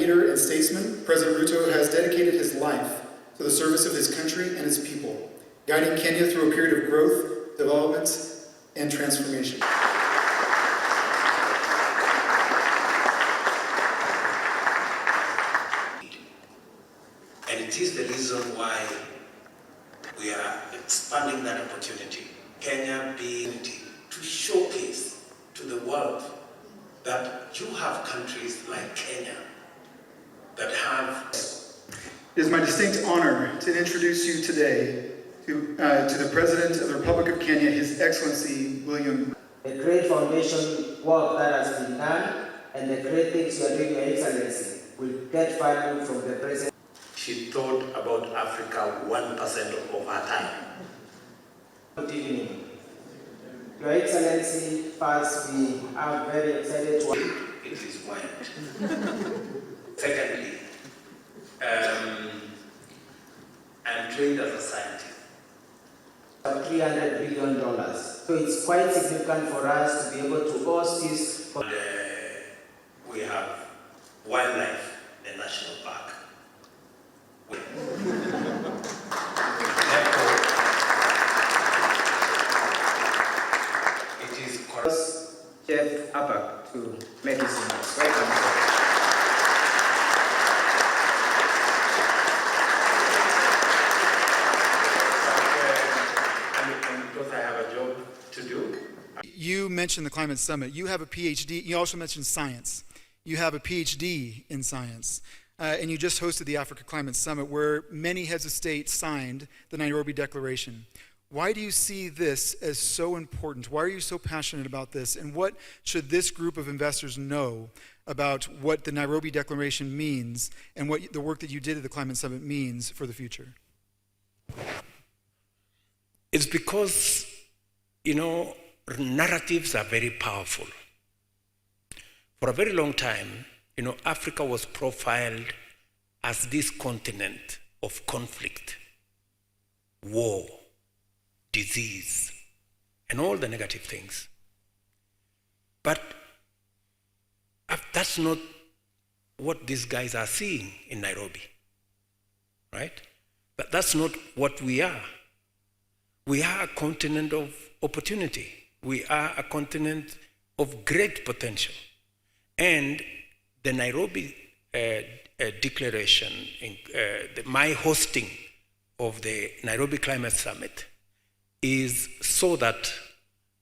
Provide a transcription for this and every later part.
leader and statesman, President Ruto has dedicated his life to the service of his country and his people, guiding Kenya through a period of growth, development, and transformation. And it is the reason why we are expanding that opportunity. Kenya being to showcase to the world that you have countries like Kenya that have. It is my distinct honor to introduce you today to the President of the Republic of Kenya, His Excellency William. The great foundation work that has been done and the great things you are doing, Your Excellency, will get value from the President. She thought about Africa 1% of her time. Good evening. Your Excellency, first we are very excited to... It is wine. Secondly, I'm trained as a scientist. $300 billion. So it's quite significant for us to be able to host this. And, we have wildlife, the national park. Therefore, it is correct. Chef Abak to make his remarks. Welcome. You mentioned the Climate Summit. You have a PhD. You also mentioned science. You have a PhD in science. And you just hosted the Africa Climate Summit where many heads of state signed the Nairobi Declaration. Why do you see this as so important? Why are you so passionate about this? And what should this group of investors know about what the Nairobi Declaration means and what the work that you did at the Climate Summit means for the future? It's because, narratives are very powerful. For a very long time, Africa was profiled as this continent of conflict, war, disease, and all the negative things. But that's not what these guys are seeing in Nairobi, right? But that's not what we are. We are a continent of opportunity. We are a continent of great potential. And the Nairobi Declaration, my hosting of the Nairobi Climate Summit is so that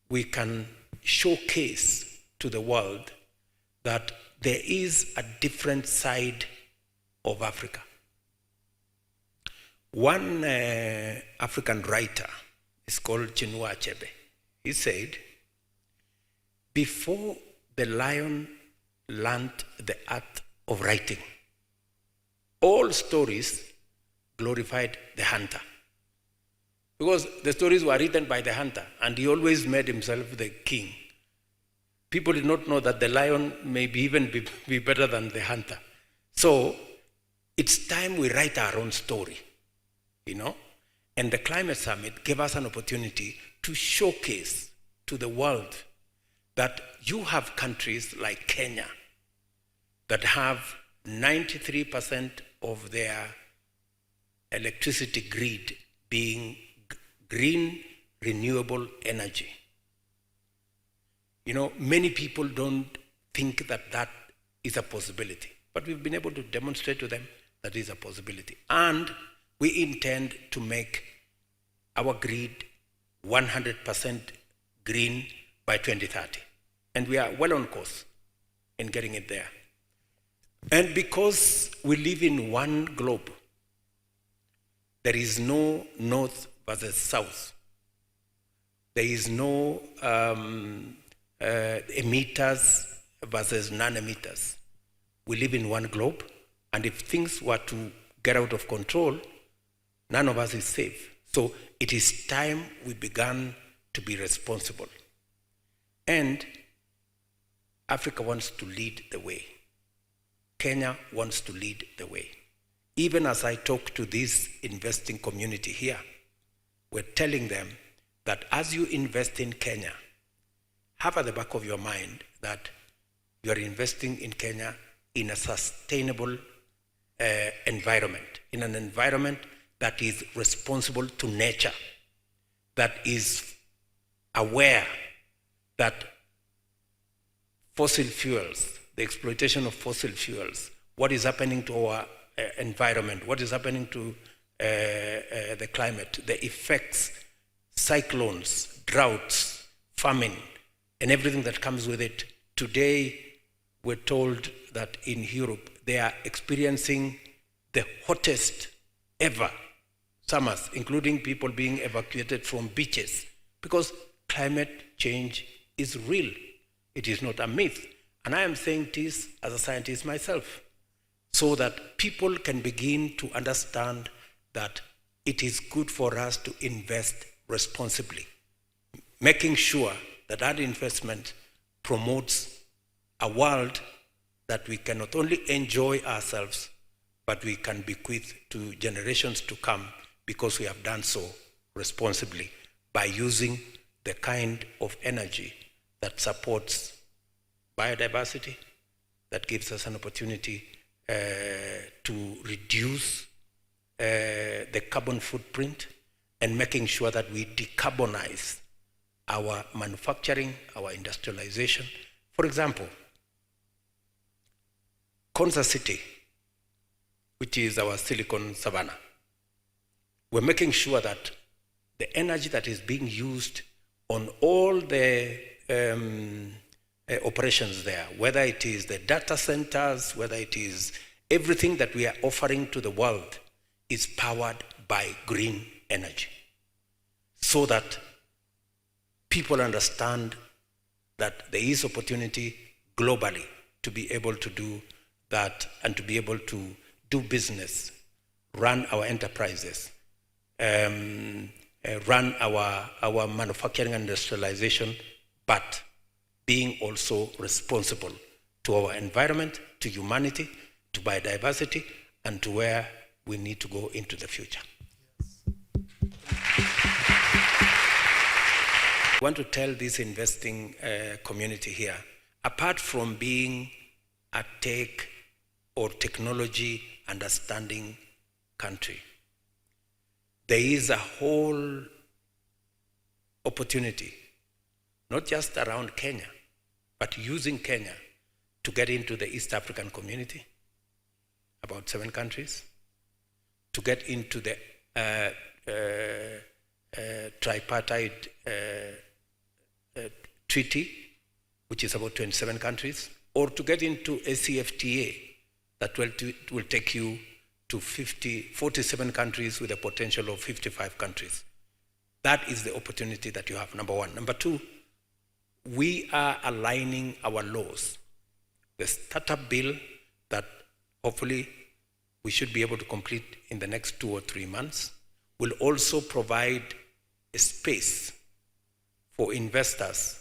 we can showcase to the world that there is a different side of Africa. One African writer is called Chinua Achebe. He said, before the lion learned the art of writing, all stories glorified the hunter. Because the stories were written by the hunter, and he always made himself the king. People did not know that the lion may even be better than the hunter. So it's time we write our own story, And the Climate Summit gave us an opportunity to showcase to the world that you have countries like Kenya that have 93% of their electricity grid being green, renewable energy. Many people don't think that that is a possibility, but we've been able to demonstrate to them that is a possibility. And we intend to make our grid 100% green by 2030. And we are well on course in getting it there. And because we live in one globe, there is no north versus south. There is no emitters versus non-emitters. We live in one globe, and if things were to get out of control, none of us is safe. So it is time we began to be responsible. And Africa wants to lead the way. Kenya wants to lead the way. Even as I talk to this investing community here, we're telling them that as you invest in Kenya, have at the back of your mind that you are investing in Kenya in a sustainable environment, in an environment that is responsible to nature, that is aware that fossil fuels, the exploitation of fossil fuels, what is happening to our environment, what is happening to the climate, the effects, cyclones, droughts, famine, and everything that comes with it. Today, we're told that in Europe, they are experiencing the hottest ever summers, including people being evacuated from beaches, because climate change is real. It is not a myth. And I am saying this as a scientist myself, so that people can begin to understand that it is good for us to invest responsibly, making sure that that investment promotes a world that we can not only enjoy ourselves, but we can bequeath to generations to come, because we have done so responsibly by using the kind of energy that supports biodiversity, that gives us an opportunity to reduce the carbon footprint, and making sure that we decarbonize our manufacturing, our industrialization. For example, Kansas City, which is our silicon savanna, we're making sure that the energy that is being used on all the operations there, whether it is the data centers, whether it is everything that we are offering to the world, is powered by green energy, so that people understand that there is opportunity globally to be able to do that, and to be able to do business, run our enterprises, run our manufacturing and industrialization, but being also responsible to our environment, to humanity, to biodiversity, and to where we need to go into the future. I want to tell this investing community here, apart from being a tech or technology understanding country, there is a whole opportunity, not just around Kenya, but using Kenya to get into the East African community, about 7 countries, to get into the tripartite treaty, which is about 27 countries, or to get into a CFTA that will take you to 47 countries with a potential of 55 countries. That is the opportunity that you have, number one. Number two, we are aligning our laws. The startup bill that hopefully we should be able to complete in the next 2 or 3 months will also provide a space for investors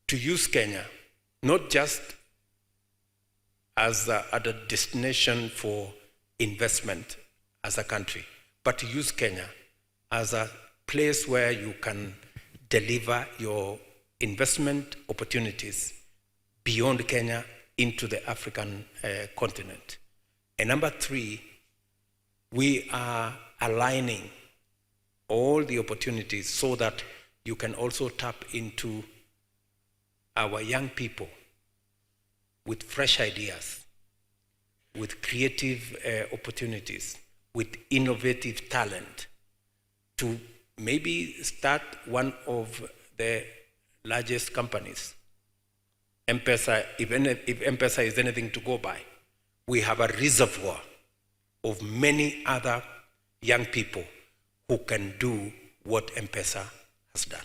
to use Kenya, not just as a destination for investment as a country, but to use Kenya as a place where you can deliver your investment opportunities beyond Kenya into the African continent. And number 3, we are aligning all the opportunities so that you can also tap into our young people with fresh ideas, with creative opportunities, with innovative talent, to maybe start one of the largest companies. M-Pesa, if M-Pesa is anything to go by, we have a reservoir of many other young people who can do what M-Pesa has done.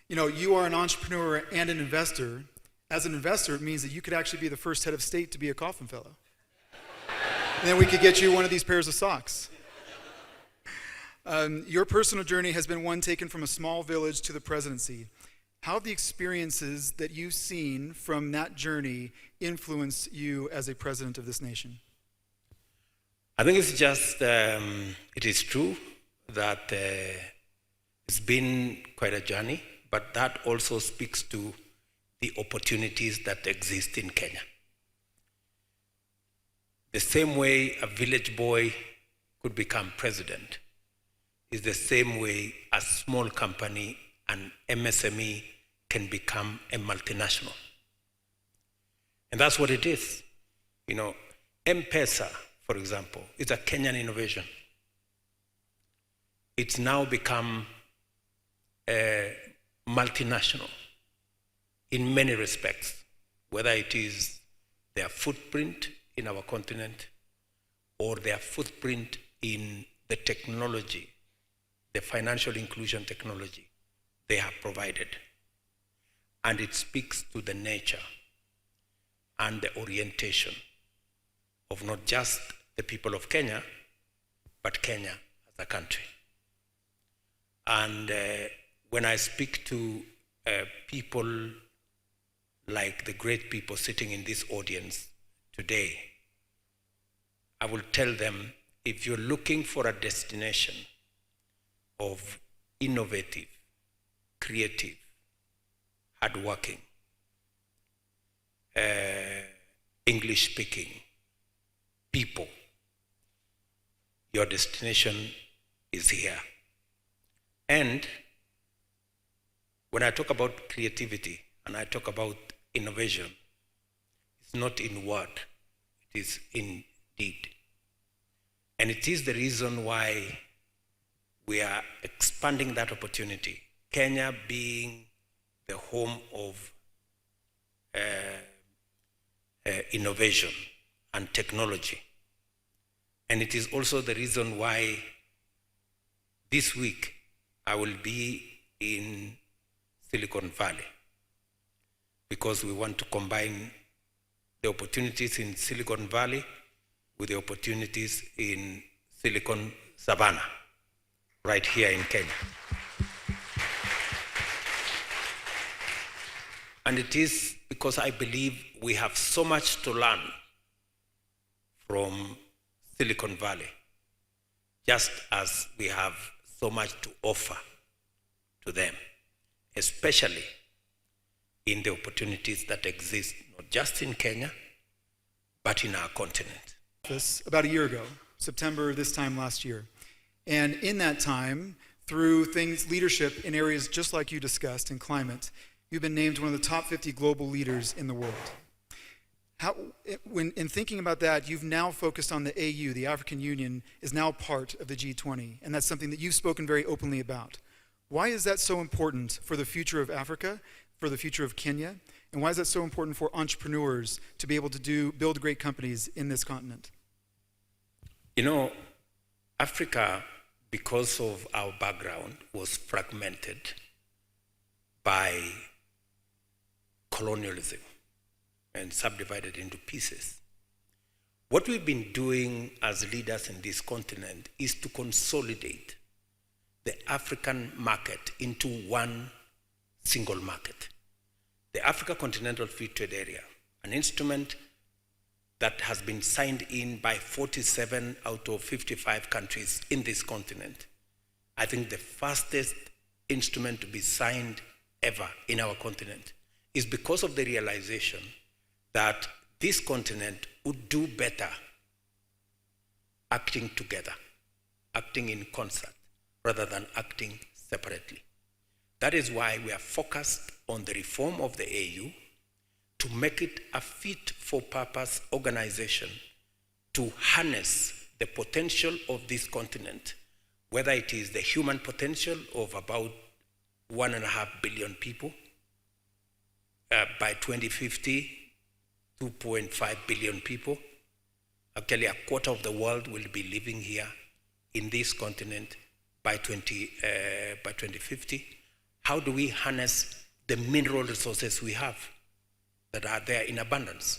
You know, you are an entrepreneur and an investor. As an investor, it means that you could actually be the first head of state to be a Kauffman Fellow. And then we could get you one of these pairs of socks. Your personal journey has been one taken from a small village to the presidency. How have the experiences that you've seen from that journey influenced you as a president of this nation? I think it's just, it is true that it's been quite a journey, but that also speaks to the opportunities that exist in Kenya. The same way a village boy could become president is the same way a small company, an MSME, can become a multinational. And that's what it is. You know, M-Pesa, for example, is a Kenyan innovation. It's now become a multinational in many respects, whether it is their footprint in our continent or their footprint in the technology, the financial inclusion technology they have provided. And it speaks to the nature and the orientation of not just the people of Kenya, but Kenya as a country. And when I speak to people like the great people sitting in this audience today, I will tell them, if you're looking for a destination of innovative, creative, hardworking, English-speaking people, your destination is here. And when I talk about creativity and I talk about innovation, it's not in word, it is in deed. And it is the reason why we are expanding that opportunity. Kenya being the home of innovation and technology. And it is also the reason why this week I will be in Silicon Valley, because we want to combine the opportunities in Silicon Valley with the opportunities in Silicon Savannah, right here in Kenya. And it is because I believe we have so much to learn from Silicon Valley, just as we have so much to offer to them, especially in the opportunities that exist, not just in Kenya, but in our continent. About a year ago, September this time last year. And in that time, through leadership in areas just like you discussed in climate, you've been named one of the top 50 global leaders in the world. In thinking about that, you've now focused on the AU, the African Union, is now part of the G20, and that's something that you've spoken very openly about. Why is that so important for the future of Africa, for the future of Kenya, and why is that so important for entrepreneurs to be able to build great companies in this continent? You know, Africa, because of our background, was fragmented by colonialism and subdivided into pieces. What we've been doing as leaders in this continent is to consolidate the African market into one single market. The Africa Continental Free Trade Area, an instrument that has been signed in by 47 out of 55 countries in this continent. I think the fastest instrument to be signed ever in our continent is because of the realization that this continent would do better acting together, acting in concert, rather than acting separately. That is why we are focused on the reform of the AU to make it a fit-for-purpose organization to harness the potential of this continent, whether it is the human potential of about 1.5 billion people, by 2050, 2.5 billion people. Actually, a quarter of the world will be living here in this continent by 2050. How do we harness the mineral resources we have that are there in abundance?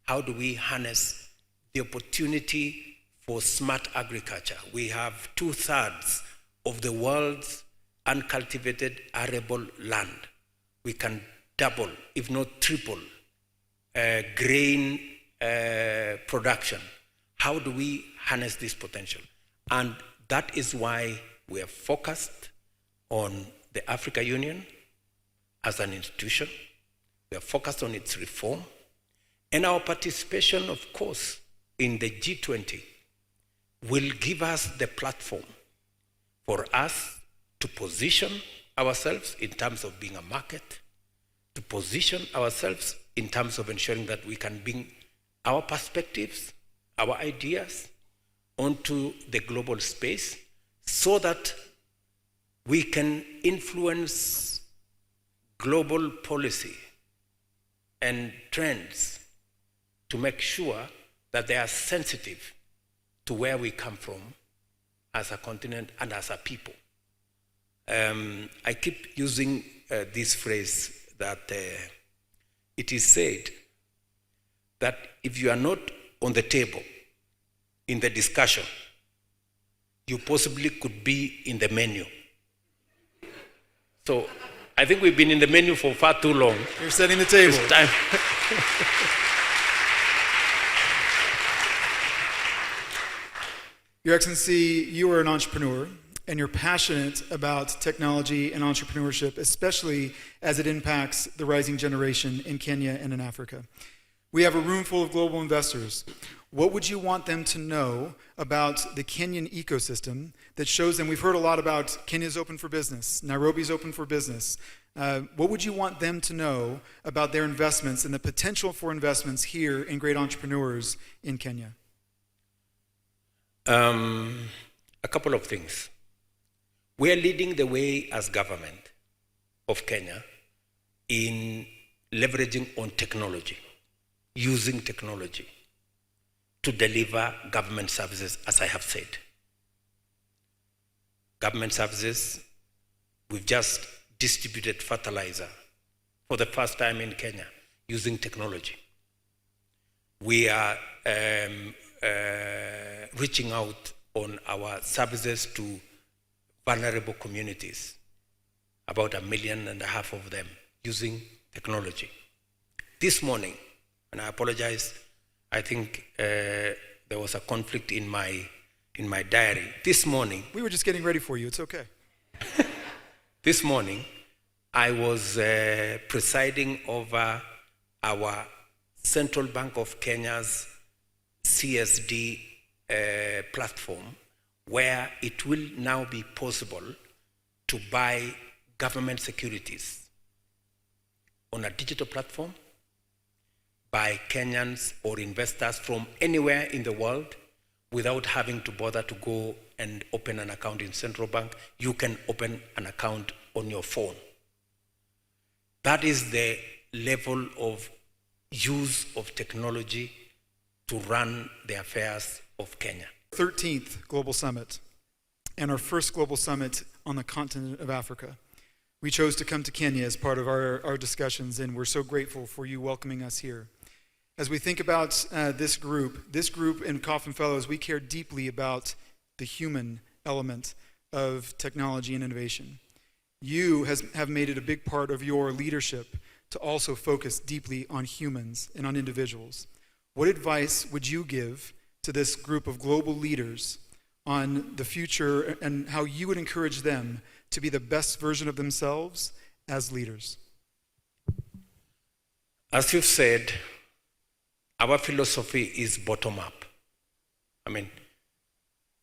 How do we harness the opportunity for smart agriculture? We have 2/3 of the world's uncultivated arable land. We can double, if not triple, grain production. How do we harness this potential? And that is why we are focused on the Africa Union, as an institution. We are focused on its reform. And our participation, of course, in the G20 will give us the platform for us to position ourselves in terms of being a market, to position ourselves in terms of ensuring that we can bring our perspectives, our ideas onto the global space so that we can influence global policy and trends to make sure that they are sensitive to where we come from as a continent and as a people. I keep using this phrase that it is said that if you are not on the table in the discussion, you possibly could be in the menu. So I think we've been in the menu for far too long. You're setting the table. It's time. Your Excellency, you are an entrepreneur, and you're passionate about technology and entrepreneurship, especially as it impacts the rising generation in Kenya and in Africa. We have a room full of global investors. What would you want them to know about the Kenyan ecosystem that shows them? We've heard a lot about Kenya's open for business, Nairobi's open for business. What would you want them to know about their investments and the potential for investments here in great entrepreneurs in Kenya? A couple of things. We are leading the way as government of Kenya in leveraging on technology, using technology to deliver government services, as I have said. Government services, we've just distributed fertilizer for the first time in Kenya using technology. We are reaching out on our services to vulnerable communities, about 1.5 million of them, using technology. This morning, and I apologize, I think there was a conflict in my diary. This morning... We were just getting ready for you, it's okay. This morning, I was presiding over our Central Bank of Kenya's CSD platform, where it will now be possible to buy government securities on a digital platform by Kenyans or investors from anywhere in the world without having to bother to go and open an account in Central Bank. You can open an account on your phone. That is the level of use of technology to run the affairs of Kenya. 13th Global Summit, and our first Global Summit on the continent of Africa. We chose to come to Kenya as part of our discussions, and we're so grateful for you welcoming us here. As we think about this group in Kauffman Fellows, we care deeply about the human element of technology and innovation. You have made it a big part of your leadership to also focus deeply on humans and on individuals. What advice would you give to this group of global leaders on the future and how you would encourage them to be the best version of themselves as leaders? As you've said, our philosophy is bottom up. I mean,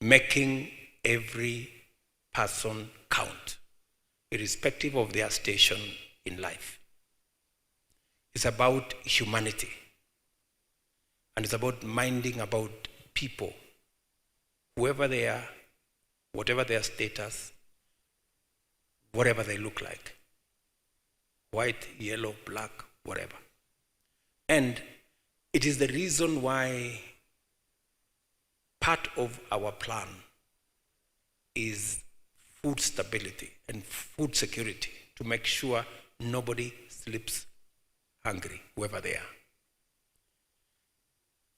making every person count, irrespective of their station in life. It's about humanity. And it's about minding about people, whoever they are, whatever their status, whatever they look like. White, yellow, black, whatever. And it is the reason why part of our plan is food stability and food security, to make sure nobody sleeps hungry, whoever they are.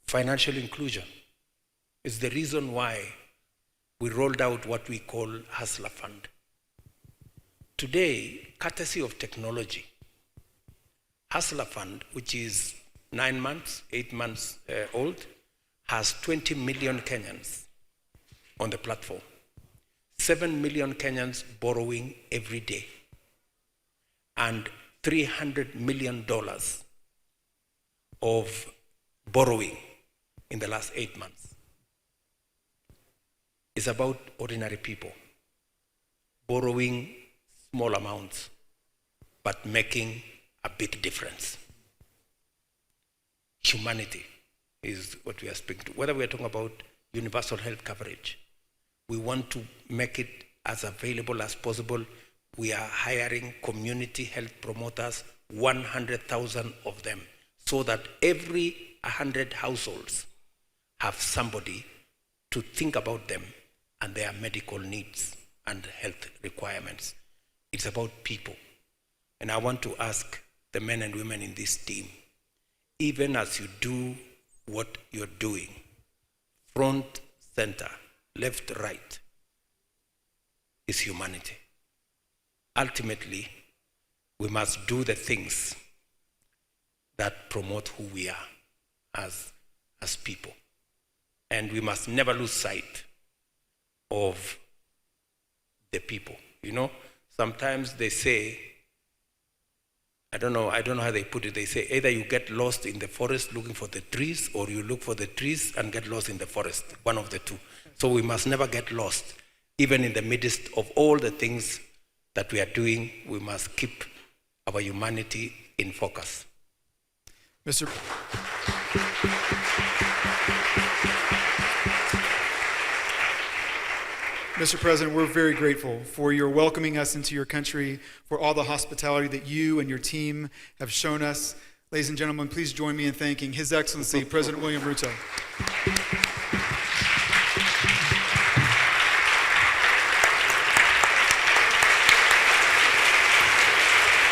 Financial inclusion is the reason why we rolled out what we call Hustler Fund. Today, courtesy of technology, Hustler Fund, which is 9 months, 8 months old, has 20 million Kenyans on the platform. 7 million Kenyans borrowing every day. And $300 million of borrowing in the last 8 months. It's about ordinary people borrowing small amounts, but making a big difference. Humanity is what we are speaking to. Whether we are talking about universal health coverage, we want to make it as available as possible. We are hiring community health promoters, 100,000 of them, so that every 100 households have somebody to think about them and their medical needs and health requirements. It's about people. And I want to ask the men and women in this team, even as you do what you're doing, front, center, left, right, is humanity. Ultimately, we must do the things that promote who we are as people. And we must never lose sight of the people. You know, sometimes they say, I don't know how they put it. They say either you get lost in the forest looking for the trees, or you look for the trees and get lost in the forest, one of the two. So we must never get lost. Even in the midst of all the things that we are doing, we must keep our humanity in focus. Mr. President, we're very grateful for your welcoming us into your country, for all the hospitality that you and your team have shown us. Ladies and gentlemen, please join me in thanking His Excellency, President William Ruto.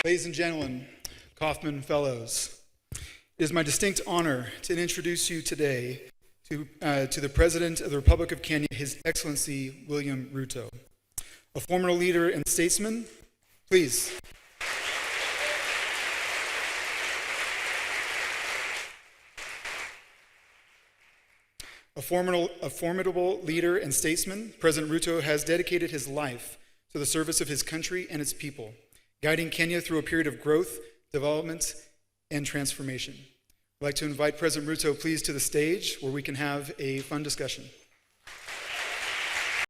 Ladies and gentlemen, Kauffman Fellows, it is my distinct honor to introduce you today to the President of the Republic of Kenya, His Excellency William Ruto. A former leader and statesman, please. A formidable leader and statesman, President Ruto has dedicated his life to the service of his country and its people, guiding Kenya through a period of growth, development, and transformation. I'd like to invite President Ruto, please, to the stage where we can have a fun discussion.